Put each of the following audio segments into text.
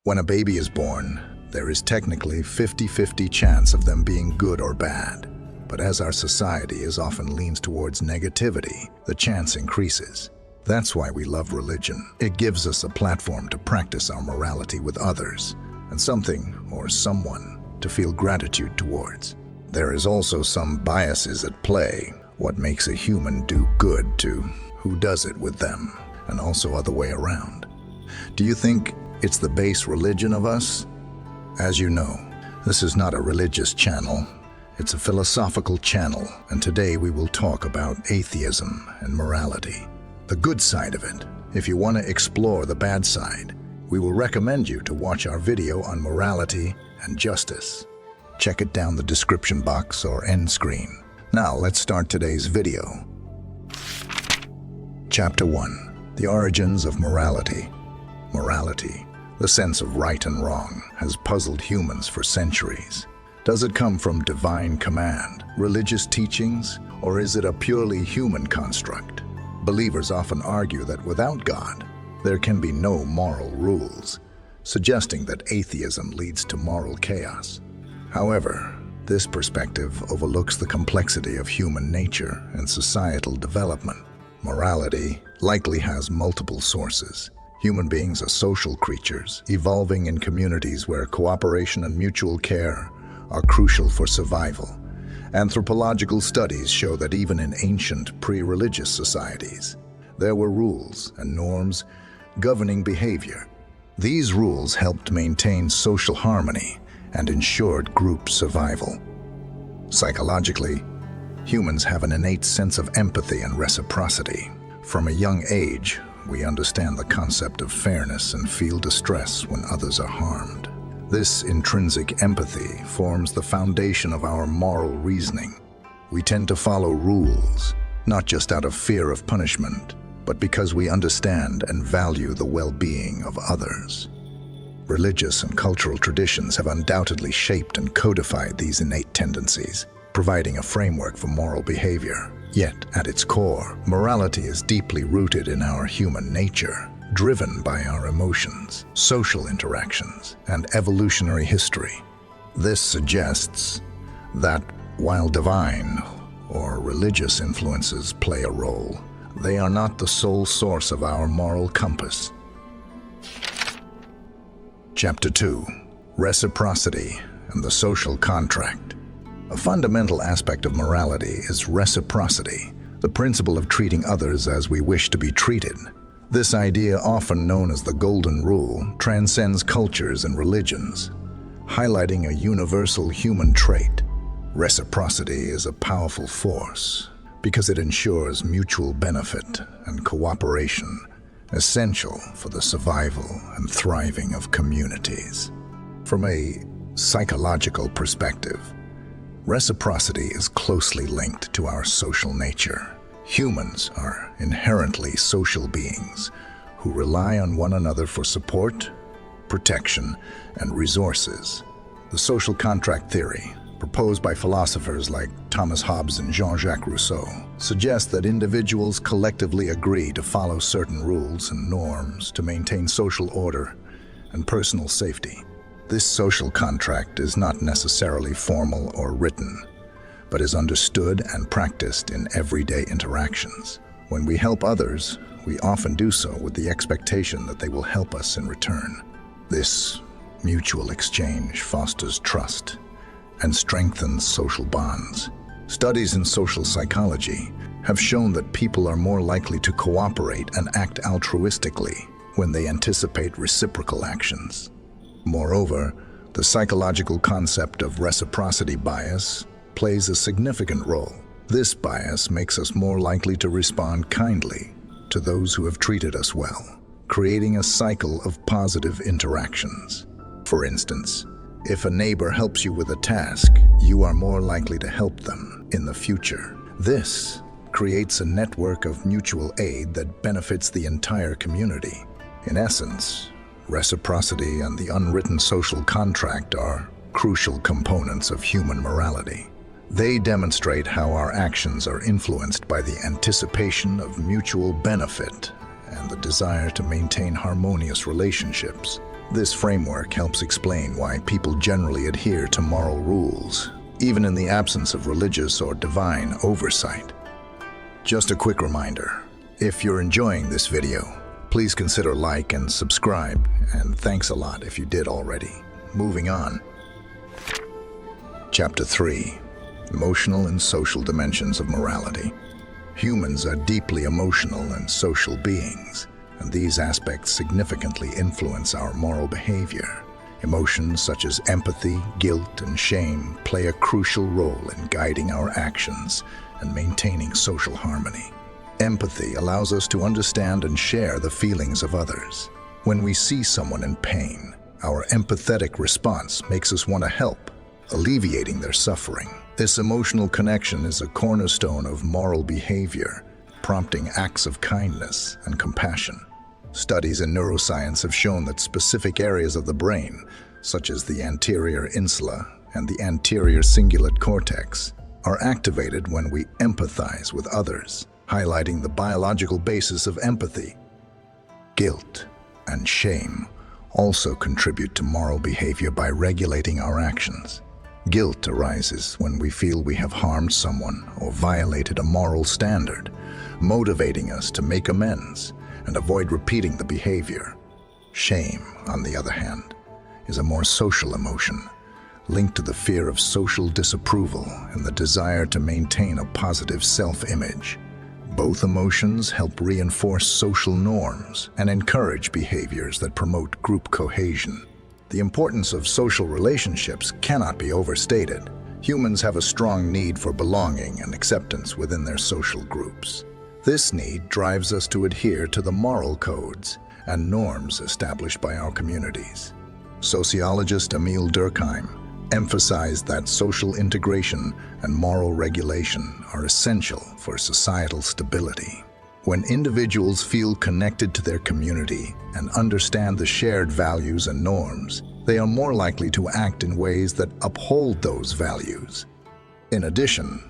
When a baby is born, there is technically 50-50 chance of them being good or bad. But as our society often leans towards negativity, the chance increases. That's why we love religion. It gives us a platform to practice our morality with others, and something or someone to feel gratitude towards. There is also some biases at play. What makes a human do good to who does it with them, and also other way around. Do you think it's the base religion of us? As you know, this is not a religious channel. It's a philosophical channel, and today we will talk about atheism and morality. The good side of it. If you want to explore the bad side, we will recommend you to watch our video on morality and justice. Check it down the description box or end screen. Now let's start today's video. Chapter 1. The Origins of Morality. Morality, the sense of right and wrong, has puzzled humans for centuries. Does it come from divine command, religious teachings, or is it a purely human construct? Believers often argue that without God, there can be no moral rules, suggesting that atheism leads to moral chaos. However, this perspective overlooks the complexity of human nature and societal development. Morality likely has multiple sources. Human beings are social creatures, evolving in communities where cooperation and mutual care are crucial for survival. Anthropological studies show that even in ancient pre-religious societies, there were rules and norms governing behavior. These rules helped maintain social harmony and ensured group survival. Psychologically, humans have an innate sense of empathy and reciprocity. From a young age, we understand the concept of fairness and feel distress when others are harmed. This intrinsic empathy forms the foundation of our moral reasoning. We tend to follow rules, not just out of fear of punishment, but because we understand and value the well-being of others. Religious and cultural traditions have undoubtedly shaped and codified these innate tendencies, providing a framework for moral behavior. Yet, at its core, morality is deeply rooted in our human nature, driven by our emotions, social interactions, and evolutionary history. This suggests that while divine or religious influences play a role, they are not the sole source of our moral compass. Chapter 2. Reciprocity and the Social Contract. A fundamental aspect of morality is reciprocity, the principle of treating others as we wish to be treated. This idea, often known as the Golden Rule, transcends cultures and religions, highlighting a universal human trait. Reciprocity is a powerful force because it ensures mutual benefit and cooperation, essential for the survival and thriving of communities. From a psychological perspective, reciprocity is closely linked to our social nature. Humans are inherently social beings who rely on one another for support, protection, and resources. The social contract theory, proposed by philosophers like Thomas Hobbes and Jean-Jacques Rousseau, suggests that individuals collectively agree to follow certain rules and norms to maintain social order and personal safety. This social contract is not necessarily formal or written, but is understood and practiced in everyday interactions. When we help others, we often do so with the expectation that they will help us in return. This mutual exchange fosters trust and strengthens social bonds. Studies in social psychology have shown that people are more likely to cooperate and act altruistically when they anticipate reciprocal actions. Moreover, the psychological concept of reciprocity bias plays a significant role. This bias makes us more likely to respond kindly to those who have treated us well, creating a cycle of positive interactions. For instance, if a neighbor helps you with a task, you are more likely to help them in the future. This creates a network of mutual aid that benefits the entire community. In essence, reciprocity and the unwritten social contract are crucial components of human morality. They demonstrate how our actions are influenced by the anticipation of mutual benefit and the desire to maintain harmonious relationships. This framework helps explain why people generally adhere to moral rules, even in the absence of religious or divine oversight. Just a quick reminder, if you're enjoying this video, please consider like and subscribe, and thanks a lot if you did already. Moving on. Chapter 3. Emotional and Social Dimensions of Morality. Humans are deeply emotional and social beings, and these aspects significantly influence our moral behavior. Emotions such as empathy, guilt, and shame play a crucial role in guiding our actions and maintaining social harmony. Empathy allows us to understand and share the feelings of others. When we see someone in pain, our empathetic response makes us want to help, alleviating their suffering. This emotional connection is a cornerstone of moral behavior, prompting acts of kindness and compassion. Studies in neuroscience have shown that specific areas of the brain, such as the anterior insula and the anterior cingulate cortex, are activated when we empathize with others, highlighting the biological basis of empathy. Guilt and shame also contribute to moral behavior by regulating our actions. Guilt arises when we feel we have harmed someone or violated a moral standard, motivating us to make amends and avoid repeating the behavior. Shame, on the other hand, is a more social emotion, linked to the fear of social disapproval and the desire to maintain a positive self-image. Both emotions help reinforce social norms and encourage behaviors that promote group cohesion. The importance of social relationships cannot be overstated. Humans have a strong need for belonging and acceptance within their social groups. This need drives us to adhere to the moral codes and norms established by our communities. Sociologist Emil Durkheim emphasized that social integration and moral regulation are essential for societal stability. When individuals feel connected to their community and understand the shared values and norms, they are more likely to act in ways that uphold those values. In addition,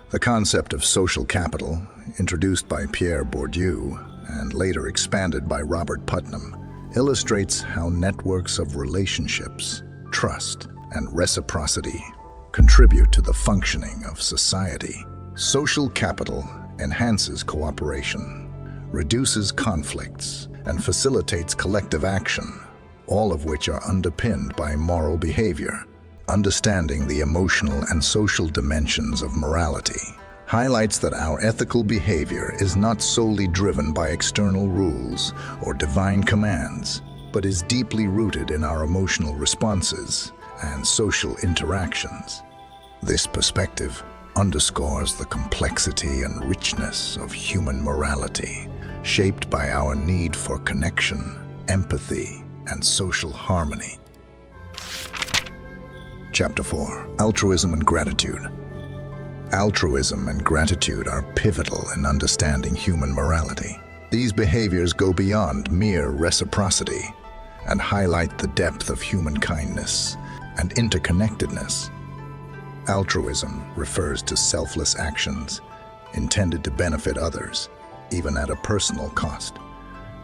the concept of social capital, introduced by Pierre Bourdieu and later expanded by Robert Putnam, illustrates how networks of relationships, trust, and reciprocity contribute to the functioning of society. Social capital enhances cooperation, reduces conflicts, and facilitates collective action, all of which are underpinned by moral behavior. Understanding the emotional and social dimensions of morality highlights that our ethical behavior is not solely driven by external rules or divine commands, but is deeply rooted in our emotional responses and social interactions. This perspective underscores the complexity and richness of human morality, shaped by our need for connection, empathy, and social harmony. Chapter 4. Altruism and Gratitude. Altruism and gratitude are pivotal in understanding human morality. These behaviors go beyond mere reciprocity and highlight the depth of human kindness and interconnectedness. Altruism refers to selfless actions intended to benefit others, even at a personal cost.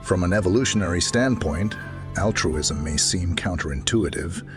From an evolutionary standpoint, altruism may seem counterintuitive,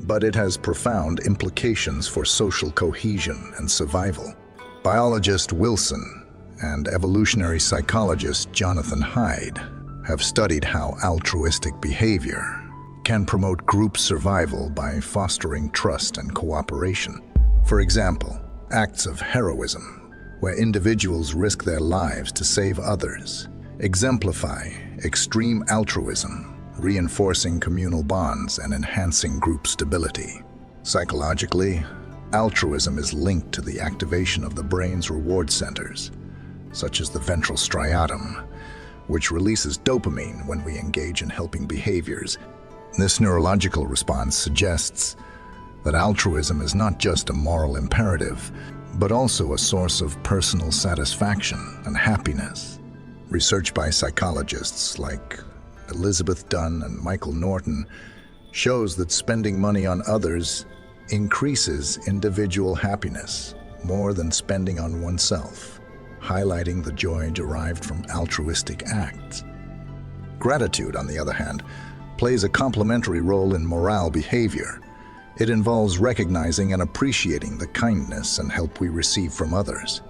but it has profound implications for social cohesion and survival. Biologist Wilson and evolutionary psychologist Jonathan Haidt have studied how altruistic behavior can promote group survival by fostering trust and cooperation. For example, acts of heroism, where individuals risk their lives to save others, exemplify extreme altruism, reinforcing communal bonds and enhancing group stability. Psychologically, altruism is linked to the activation of the brain's reward centers, such as the ventral striatum, which releases dopamine when we engage in helping behaviors. This neurological response suggests that altruism is not just a moral imperative, but also a source of personal satisfaction and happiness. Research by psychologists like Elizabeth Dunn and Michael Norton shows that spending money on others increases individual happiness more than spending on oneself, highlighting the joy derived from altruistic acts. Gratitude, on the other hand, plays a complementary role in moral behavior. It involves recognizing and appreciating the kindness and help we receive from others.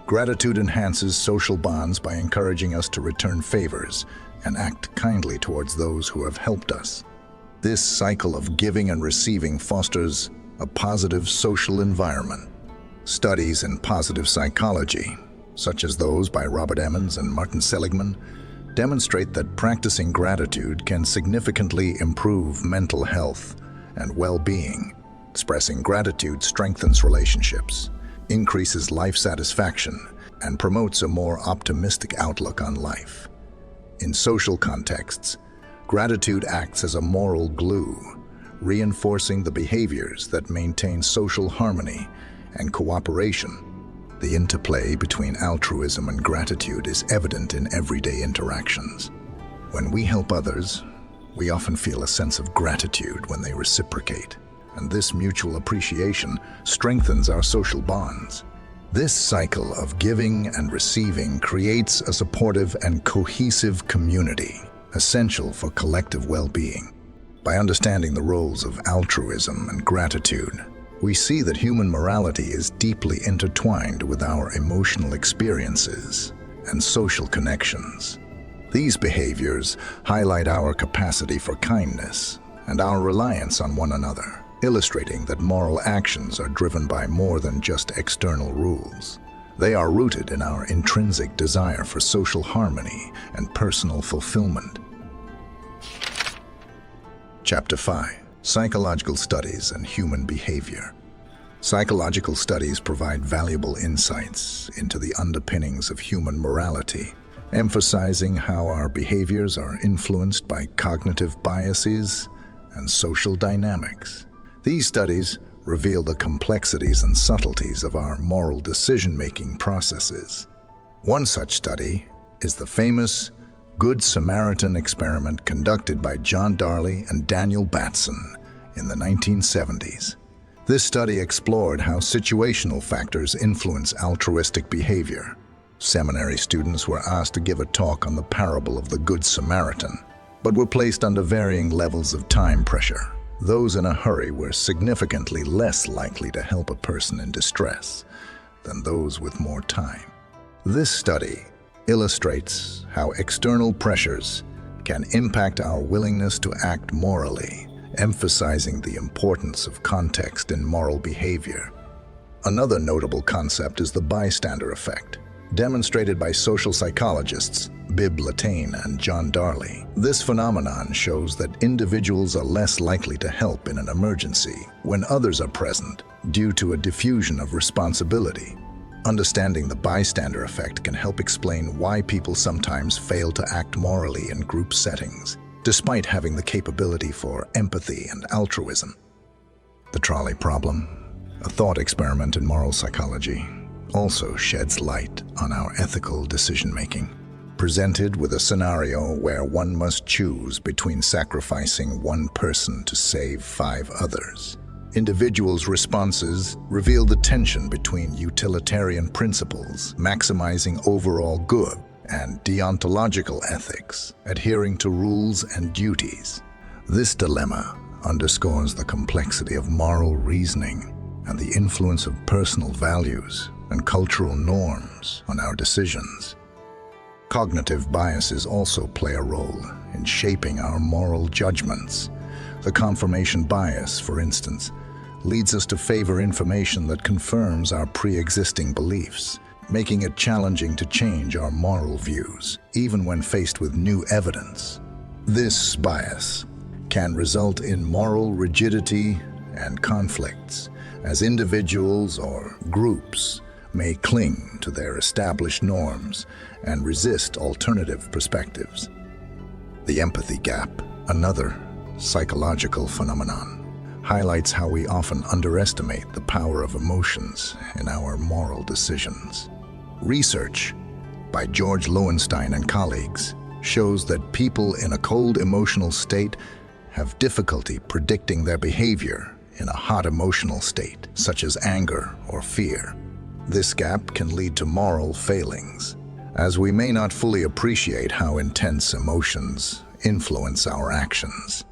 Gratitude enhances social bonds by encouraging us to return favors and act kindly towards those who have helped us. This cycle of giving and receiving fosters a positive social environment. Studies in positive psychology, such as those by Robert Emmons and Martin Seligman, demonstrate that practicing gratitude can significantly improve mental health and well-being. Expressing gratitude strengthens relationships, increases life satisfaction, and promotes a more optimistic outlook on life. In social contexts, gratitude acts as a moral glue, reinforcing the behaviors that maintain social harmony and cooperation. The interplay between altruism and gratitude is evident in everyday interactions. When we help others, we often feel a sense of gratitude when they reciprocate, and this mutual appreciation strengthens our social bonds. This cycle of giving and receiving creates a supportive and cohesive community, essential for collective well-being. By understanding the roles of altruism and gratitude, we see that human morality is deeply intertwined with our emotional experiences and social connections. These behaviors highlight our capacity for kindness and our reliance on one another, illustrating that moral actions are driven by more than just external rules. They are rooted in our intrinsic desire for social harmony and personal fulfillment. Chapter 5. Psychological Studies and Human Behavior. Psychological studies provide valuable insights into the underpinnings of human morality, emphasizing how our behaviors are influenced by cognitive biases and social dynamics. These studies reveal the complexities and subtleties of our moral decision-making processes. One such study is the famous Good Samaritan experiment conducted by John Darley and Daniel Batson in the 1970s. This study explored how situational factors influence altruistic behavior. Seminary students were asked to give a talk on the parable of the Good Samaritan, but were placed under varying levels of time pressure. Those in a hurry were significantly less likely to help a person in distress than those with more time. This study illustrates how external pressures can impact our willingness to act morally, emphasizing the importance of context in moral behavior. Another notable concept is the bystander effect, demonstrated by social psychologists Bibb Latané and John Darley. This phenomenon shows that individuals are less likely to help in an emergency when others are present due to a diffusion of responsibility. Understanding the bystander effect can help explain why people sometimes fail to act morally in group settings, despite having the capability for empathy and altruism. The trolley problem, a thought experiment in moral psychology, also sheds light on our ethical decision-making. Presented with a scenario where one must choose between sacrificing one person to save 5 others, individuals' responses reveal the tension between utilitarian principles, maximizing overall good, and deontological ethics, adhering to rules and duties. This dilemma underscores the complexity of moral reasoning and the influence of personal values and cultural norms on our decisions. Cognitive biases also play a role in shaping our moral judgments. The confirmation bias, for instance, leads us to favor information that confirms our pre-existing beliefs, making it challenging to change our moral views, even when faced with new evidence. This bias can result in moral rigidity and conflicts, as individuals or groups may cling to their established norms and resist alternative perspectives. The empathy gap, another psychological phenomenon, highlights how we often underestimate the power of emotions in our moral decisions. Research by George Lowenstein and colleagues shows that people in a cold emotional state have difficulty predicting their behavior in a hot emotional state, such as anger or fear. This gap can lead to moral failings, as we may not fully appreciate how intense emotions influence our actions.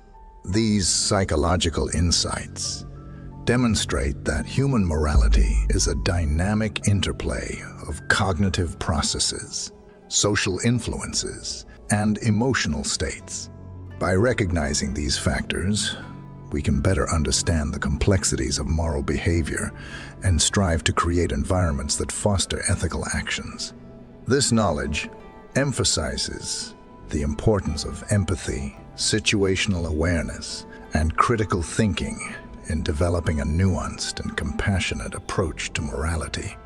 These psychological insights demonstrate that human morality is a dynamic interplay of cognitive processes, social influences, and emotional states. By recognizing these factors, we can better understand the complexities of moral behavior and strive to create environments that foster ethical actions. This knowledge emphasizes the importance of empathy, situational awareness, and critical thinking in developing a nuanced and compassionate approach to morality.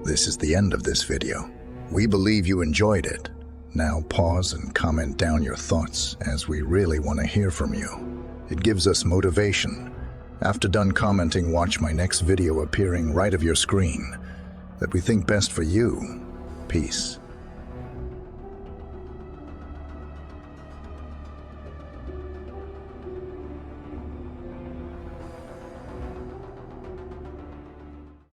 This is the end of this video. We believe you enjoyed it. Now pause and comment down your thoughts, as we really want to hear from you. It gives us motivation. After done commenting, watch my next video appearing right of your screen that we think best for you. Peace.